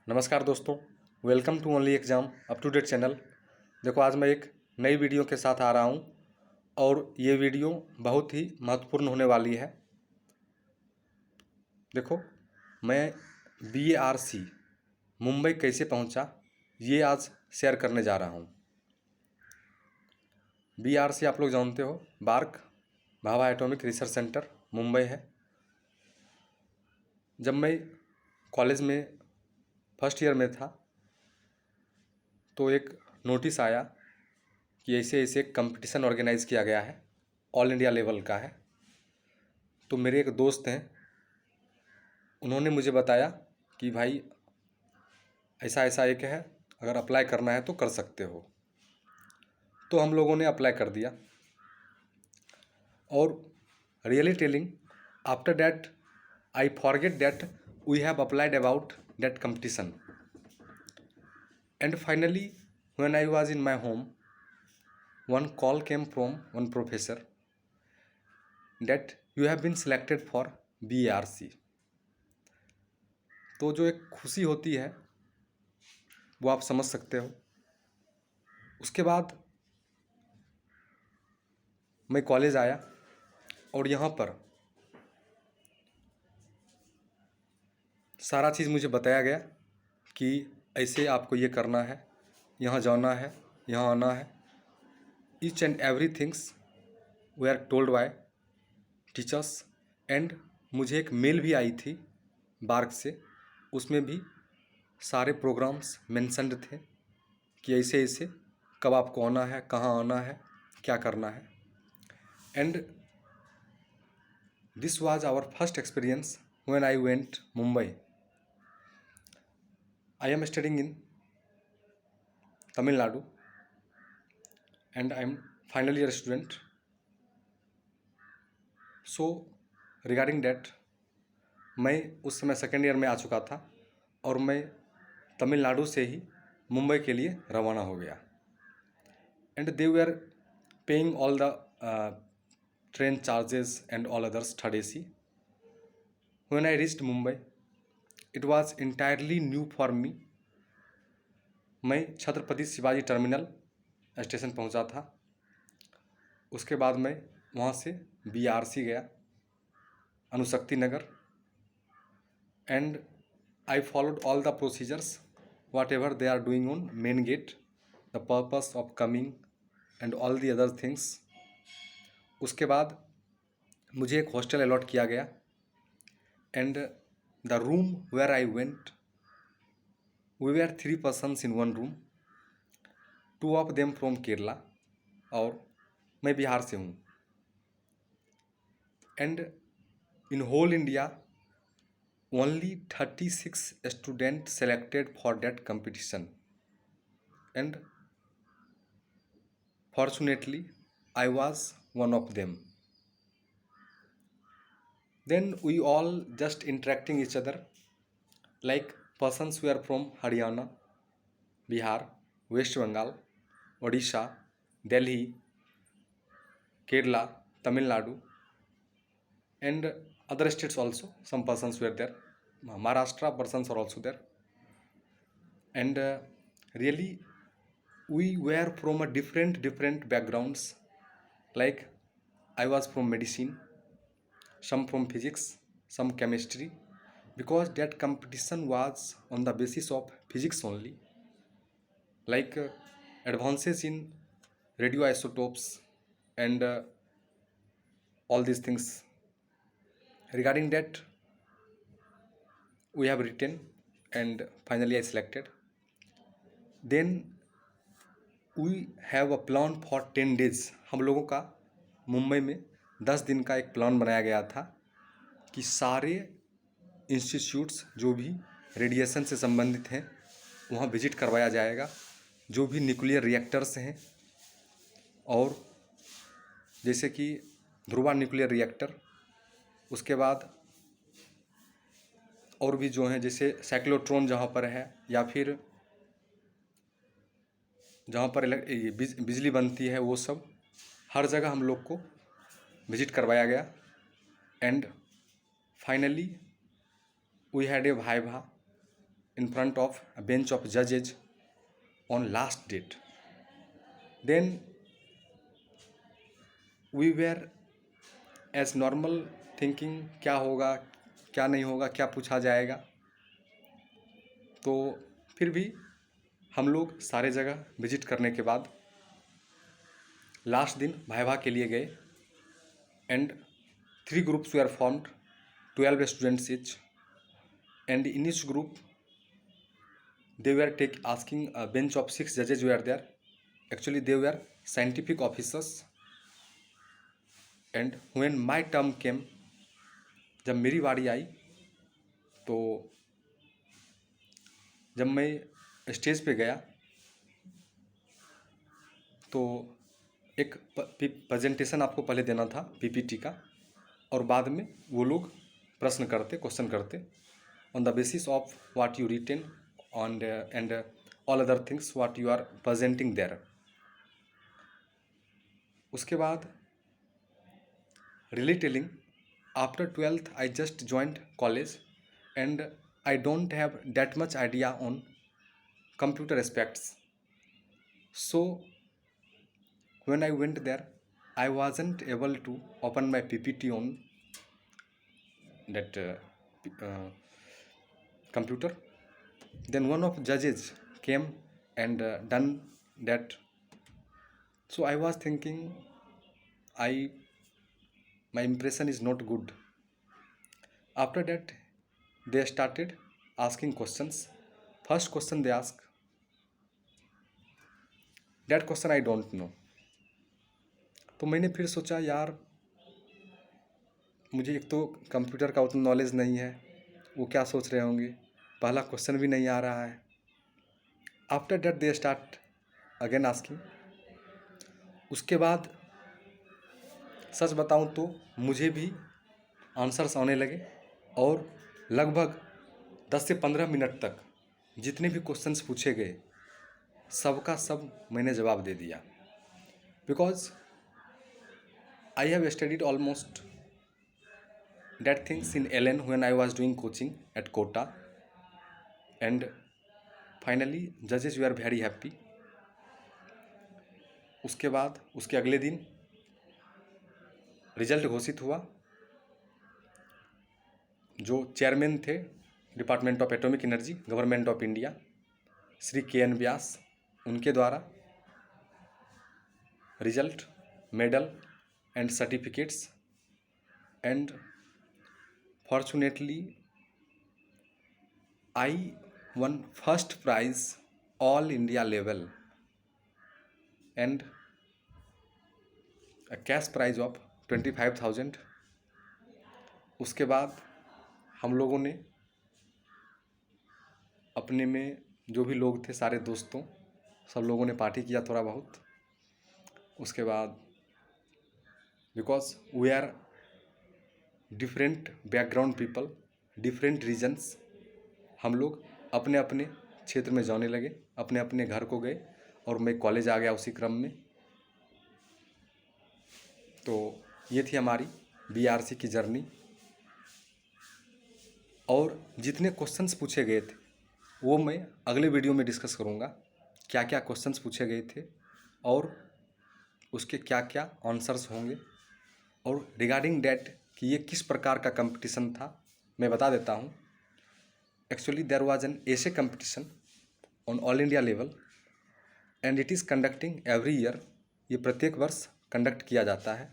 नमस्कार दोस्तों, welcome to only exam up to date channel. देखो, आज मैं एक नई वीडियो के साथ आ रहा हूं और ये वीडियो बहुत ही महत्वपूर्ण होने वाली है। देखो, मैं BARC मुंबई कैसे पहुंचा ये आज शेयर करने जा रहा हूं। BARC आप लोग जानते हो, BARC Bhabha atomic research centre Mumbai है। जब मैं कॉलेज में फर्स्ट ईयर में था तो एक नोटिस आया कि ऐसे ऐसे कंपटीशन ऑर्गेनाइज़ किया गया है, ऑल इंडिया लेवल का है। तो मेरे एक दोस्त हैं, उन्होंने मुझे बताया कि भाई ऐसा ऐसा एक है, अगर अप्लाई करना है तो कर सकते हो। तो हम लोगों ने अप्लाई कर दिया और really telling after that I forget that we have applied about that competition and finally when I was in my home one call came from one professor that you have been selected for BARC। तो जो एक खुशी होती है वो आप समझ सकते हो। उसके बाद मैं कॉलेज आया और यहाँ पर सारा चीज़ मुझे बताया गया कि ऐसे आपको ये करना है, यहाँ जाना है, यहाँ आना है। Each and every things we are told by teachers and मुझे एक मेल भी आई थी बार्क से, उसमें भी सारे प्रोग्राम्स मेंशन्ड थे कि ऐसे ऐसे कब आपको आना है, कहाँ आना है, क्या करना है। And this was our first experience when I went Mumbai. I am studying in Tamil Nadu and I am final year student. So regarding that मैं उस समय सेकेंड ईयर में आ चुका था और मैं तमिलनाडु से ही मुंबई के लिए रवाना हो गया। And they were paying all the train charges and all others third AC। When I reached Mumbai it was entirely new for me. मैं छत्रपति शिवाजी टर्मिनल स्टेशन पहुंचा था। उसके बाद मैं वहाँ से BARC गया, अनुशक्ति नगर, and I followed all the procedures whatever they are doing on main gate, the purpose of coming and all the other things। उसके बाद मुझे एक हॉस्टल अलॉट किया गया and the room where I went we were 3 persons in one room, 2 of them from Kerala और मैं बिहार से हूँ। And in whole India only 36 students selected for that competition and fortunately I was one of them। Then we all just interacting each other like persons who are from Haryana, Bihar, West Bengal, Odisha, Delhi, Kerala, Tamil Nadu and other states also. Some persons were there, Maharashtra persons are also there, and really we were from a different backgrounds. Like I was from medicine, some from physics, some chemistry, because that competition was on the basis of physics only, like advances in radioisotopes and all these things. Regarding that we have written and finally I selected. Then we have a plan for 10 days। हम लोगों का मुंबई में 10 दिन का एक plan बनाया गया था कि सारे इंस्टीट्यूट्स जो भी रेडिएशन से संबंधित हैं वहाँ विजिट करवाया जाएगा, जो भी न्यूक्लियर रिएक्टर्स हैं और जैसे कि ध्रुवा न्यूक्लियर रिएक्टर, उसके बाद और भी जो हैं जैसे साइक्लोट्रॉन जहाँ पर है, या फिर जहाँ पर बिजली बनती है, वो सब हर जगह हम लोग को विजिट करवाया गया। And finally we had a viva in front of a bench of judges on last date. Then we were as normal thinking क्या होगा क्या नहीं होगा, क्या पूछा जाएगा। तो फिर भी हम लोग सारे जगह विजिट करने के बाद लास्ट दिन वाइवा के लिए गए and 3 groups were formed, 12 students each, and in each group they were asking a bench of 6 judges were there. Actually they were scientific officers, and when my term came, जब मेरी बारी आई तो जब मैं स्टेज पे गया तो एक प्रेजेंटेशन आपको पहले देना था पीपीटी का, और बाद में वो लोग प्रश्न करते, क्वेश्चन करते on the basis of what you written on and all other things what you are presenting there. उसके बाद really telling, after 12th I just joined college and I don't have that much idea on computer aspects. So when I went there, I wasn't able to open my PPT on that computer. Then one of judges came and done that. So I was thinking my impression is not good. After that they started asking questions. First question they ask, that question I don't know. तो मैंने फिर सोचा यार मुझे एक तो computer का उतना नॉलेज नहीं है, वो क्या सोच रहे होंगे, पहला क्वेश्चन भी नहीं आ रहा है। After that they start again asking. उसके बाद सच बताऊं तो मुझे भी आंसर्स आने लगे और लगभग 10 से 15 मिनट तक जितने भी क्वेश्चंस पूछे गए सबका सब मैंने जवाब दे दिया, because I have studied almost that things in LN when I was doing coaching at Kota, and finally judges were very happy. उसके बाद उसके अगले दिन रिजल्ट घोषित हुआ। जो चेयरमैन थे department of atomic energy government of India Shri KN व्यास, उनके द्वारा result, medal and certificates, and fortunately I won first prize all India level and a cash prize of 25,000। उसके बाद हम लोगों ने अपने में जो भी लोग थे सारे दोस्तों सब लोगों ने पार्टी किया थोड़ा बहुत। उसके बाद because we are different background people, different regions, हम लोग अपने अपने क्षेत्र में जाने लगे, अपने अपने घर को गए और मैं कॉलेज आ गया उसी क्रम में। तो ये थी हमारी BRC की जर्नी। और जितने क्वेश्चंस पूछे गए थे वो मैं अगले वीडियो में डिस्कस करूँगा, क्या क्या क्वेश्चंस पूछे गए थे और उसके क्या क्या आंसर्स होंगे, और रिगार्डिंग डैट कि ये किस प्रकार का कंपटीशन था मैं बता देता हूँ। एक्चुअली देयर वाज एन ऐसे competition on all India level and it is conducting every year. ये प्रत्येक वर्ष कंडक्ट किया जाता है।